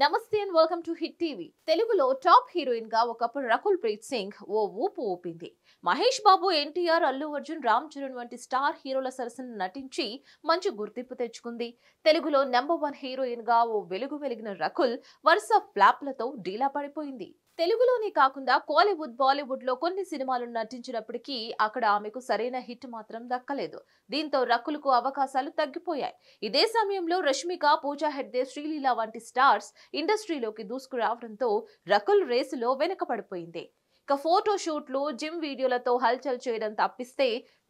నమస్తే and welcome to hit TV. తెలుగులో top heroine గా ఒకప్పుడు రకుల్ ప్రీత్ సింగ్ ఓ ఊపు ఊపింది. మహేష్ బాబు, ఎన్టీఆర్, అల్లు అర్జున్, రామ్ చరణ్ వంటి స్టార్ హీరోల సరసన నటించి మంచి గుర్తింపు తెచ్చుకుంది. తెలుగులో #1 హీరోయిన్ గా ఓ వెలిగిన రకుల్ వరుస ఫ్లాప్లతో డీలా పడిపోయింది. తెలుగులోనే కాకుండా కోలీవుడ్, బాలీవుడ్ లో కొన్ని సినిమాలు నటించినప్పటికీ అక్కడ ఆమెకు సరైన హిట్ మాత్రం దక్కలేదు. దీంతో రకుల్కు అవకాశాలు తగ్గిపోయాయి. ఇదే సమయంలో రష్మిక, పూజా హెగ్డే, శ్రీలీల వంటి స్టార్స్ ఇండస్ట్రీలోకి దూసుకురావడంతో రకుల్ రేసులో వెనుకబడిపోయింది. ఇక ఫోటో షూట్లు, జిమ్ వీడియోలతో హల్చల్ చేయడం తప్పిస్తే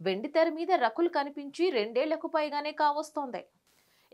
వెండితెర మీద రకుల్ కనిపించి 2 ఏళ్లకు పైగానే కావస్తోంది.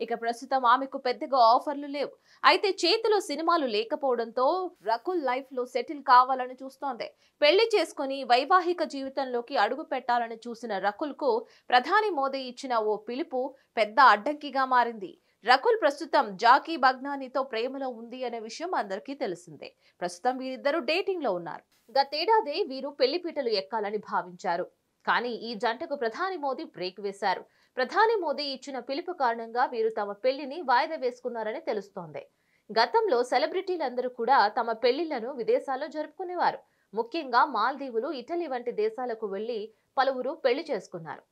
ఇక ప్రస్తుతం ఆమెకు పెద్దగా ఆఫర్లు లేవు. అయితే చేతిలో సినిమాలు లేకపోవడంతో రకుల్ లైఫ్ లో సెటిల్ కావాలని చూస్తోంది. పెళ్లి చేసుకుని వైవాహిక జీవితంలోకి అడుగు పెట్టాలని చూసిన రకుల్ కు ప్రధాని మోదీ ఇచ్చిన ఓ పిలుపు పెద్ద అడ్డంకిగా మారింది. రకుల్ ప్రస్తుతం జాకీ బగ్నానీతో ప్రేమలో ఉంది అనే విషయం అందరికీ తెలిసిందే. ప్రస్తుతం వీరిద్దరూ డేటింగ్ లో ఉన్నారు. గతేడాది వీరు పెళ్లిపీటలు ఎక్కాలని భావించారు. కానీ ఈ జంటకు ప్రధాని మోదీ బ్రేక్ వేశారు. ప్రధాని మోదీ ఇచ్చిన పిలుపు కారణంగా వీరు తమ పెళ్లిని వాయిదా వేసుకున్నారని తెలుస్తోంది. గతంలో సెలబ్రిటీలందరూ కూడా తమ పెళ్లిళ్లను విదేశాల్లో జరుపుకునేవారు. ముఖ్యంగా మాల్దీవులు, ఇటలీ వంటి దేశాలకు వెళ్లి పలువురు పెళ్లి చేసుకున్నారు.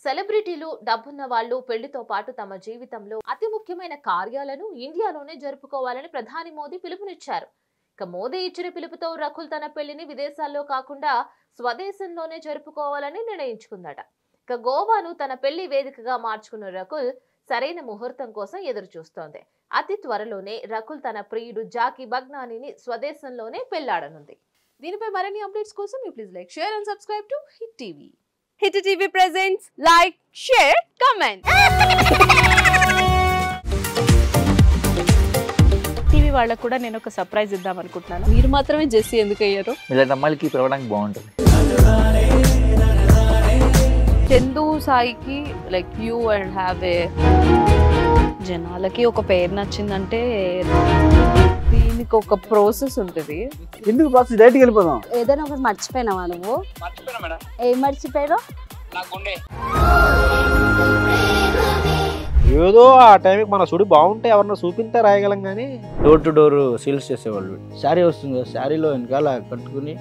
సెలబ్రిటీలు, డబ్బున్న వాళ్ళు పెళ్లితో పాటు తమ జీవితంలో అతి ముఖ్యమైన కార్యాలను ఇండియాలోనే జరుపుకోవాలని ప్రధాని మోదీ పిలుపునిచ్చారు. ఇక మోదీ ఇచ్చిన పిలుపుతో రకుల్ తన పెళ్లిని విదేశాల్లో కాకుండా స్వదేశంలోనే జరుపుకోవాలని నిర్ణయించుకుందట. ఇక గోవాను తన పెళ్లి వేదికగా మార్చుకున్న రకుల్ సరైన ముహూర్తం కోసం ఎదురు చూస్తోంది. అతి త్వరలోనే రకుల్ తన ప్రియుడు జాకీ బగ్నానీని స్వదేశంలోనే పెళ్లాడనుంది. దీనిపై మరిన్ని అప్డేట్స్ కోసం please like, share and subscribe to hit TV. Hit TV presents like, share, comment. TV వాళ్ళకు కూడా నేను ఒక సర్ప్రైజ్ ఇద్దాం అనుకుంటున్నాను. మీరు మాత్రమే జెస్సీ ఎందుకు అయ్యారు? ఇలాంటి అమ్మాయిలకి పిలవడానికి బాగుంటుంది. చందు సాయికి like you and have a జనాలకి ఒక పేరు నచ్చిందంటే దీనికి ఒక ప్రాసెస్ ఉంటుంది. ఎందుకు ప్రాసెస్? డైరెక్ట్‌గా వెళ్ళిపోదాం. ఏదైనా ఒకటి మర్చిపోయినావా నువ్వు? మర్చిపోయినా మేడం. ఏం మర్చిపోయావు? నా గుండె. ఏదో ఆ టైంకి మన సుడి బాగుంటే ఎవరన్నా చూపిస్తే రాయగలం కానీ డోర్ టు డోర్ సేల్స్ చేసేవాళ్ళు. శారీ వస్తుంది, శారీలో వెనకాల కట్టుకుని